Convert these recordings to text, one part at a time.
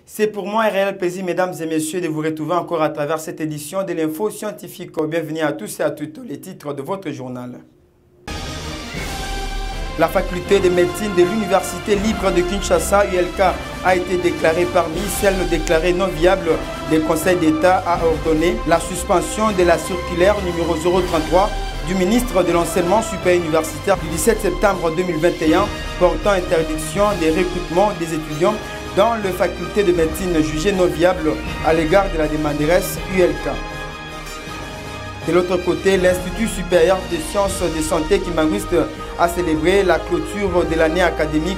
C'est pour moi un réel plaisir, mesdames et messieurs, de vous retrouver encore à travers cette édition de l'info scientifique. Bienvenue à tous et à toutes les titres de votre journal. La faculté de médecine de l'Université libre de Kinshasa, ULK, a été déclarée parmi celles déclarées non viables. Le Conseil d'État a ordonné la suspension de la circulaire numéro 033 du ministre de l'Enseignement supérieur universitaire du 17 septembre 2021 portant interdiction des recrutements des étudiants dans les facultés de médecine jugées non viables à l'égard de la demanderesse ULK. De l'autre côté, l'Institut supérieur des sciences de santé Kimbanguiste a célébré la clôture de l'année académique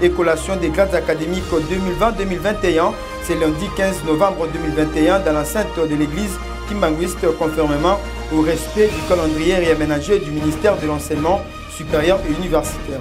et collation des grades académiques 2020-2021. C'est lundi 15 novembre 2021 dans l'enceinte de l'église Kimbanguiste, conformément au respect du calendrier réaménagé du ministère de l'Enseignement supérieur et universitaire.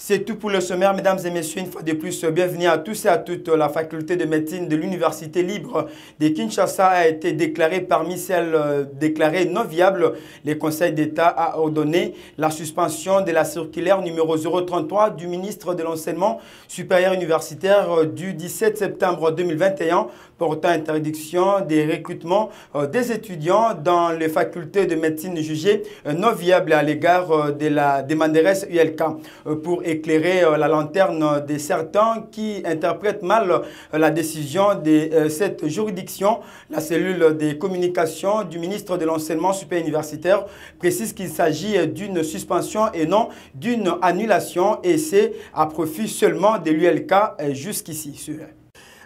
C'est tout pour le sommaire, mesdames et messieurs. Une fois de plus, bienvenue à tous et à toutes. La faculté de médecine de l'Université libre de Kinshasa a été déclarée parmi celles déclarées non viables. Le Conseil d'État a ordonné la suspension de la circulaire numéro 033 du ministre de l'Enseignement supérieur universitaire du 17 septembre 2021 portant interdiction des recrutements des étudiants dans les facultés de médecine jugées non viables à l'égard de la demanderesse ULK. Pour éclairer la lanterne de certains qui interprètent mal la décision de cette juridiction, la cellule de communication du ministre de l'Enseignement supérieur universitaire précise qu'il s'agit d'une suspension et non d'une annulation, et c'est à profit seulement de l'ULK jusqu'ici.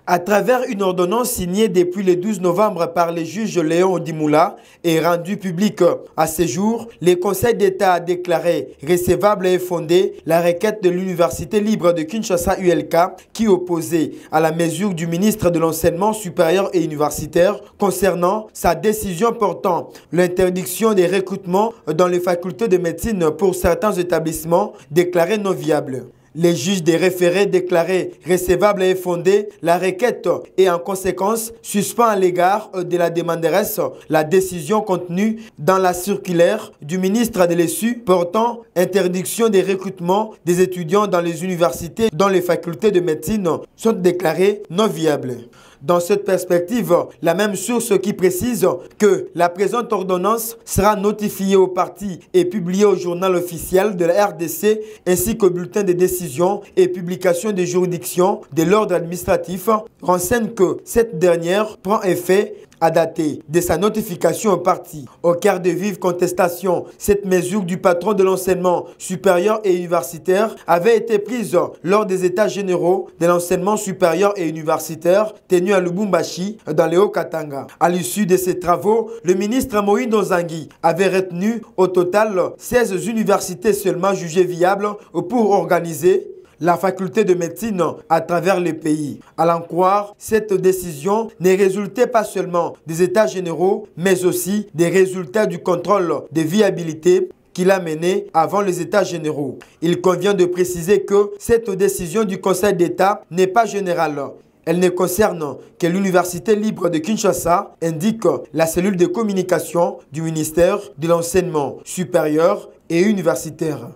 À travers une ordonnance signée depuis le 12 novembre par le juge Léon Odimoula et rendue publique à ce jour, le Conseil d'État a déclaré recevable et fondée la requête de l'Université libre de Kinshasa ULK qui opposait à la mesure du ministre de l'Enseignement supérieur et universitaire concernant sa décision portant l'interdiction des recrutements dans les facultés de médecine pour certains établissements déclarés non viables. Les juges des référés déclarés recevables et fondés la requête et en conséquence suspend à l'égard de la demanderesse la décision contenue dans la circulaire du ministre de l'ESU portant interdiction des recrutements des étudiants dans les universités dont les facultés de médecine sont déclarées non viables. Dans cette perspective, la même source qui précise que la présente ordonnance sera notifiée aux parties et publiée au journal officiel de la RDC ainsi qu'au bulletin de décision et publication des juridictions de l'ordre administratif renseigne que cette dernière prend effet à dater de sa notification aux parties. Au cœur de vive contestation, cette mesure du patron de l'enseignement supérieur et universitaire avait été prise lors des états généraux de l'enseignement supérieur et universitaire tenus à Lubumbashi dans le Haut-Katanga. À l'issue de ces travaux, le ministre Moïse Nzangi avait retenu au total 16 universités seulement jugées viables pour organiser la faculté de médecine à travers le pays. À l'en croire, cette décision ne résultait pas seulement des états généraux, mais aussi des résultats du contrôle de viabilité qu'il a mené avant les états généraux. Il convient de préciser que cette décision du Conseil d'État n'est pas générale. Elle ne concerne que l'Université libre de Kinshasa, indique la cellule de communication du ministère de l'Enseignement supérieur et universitaire.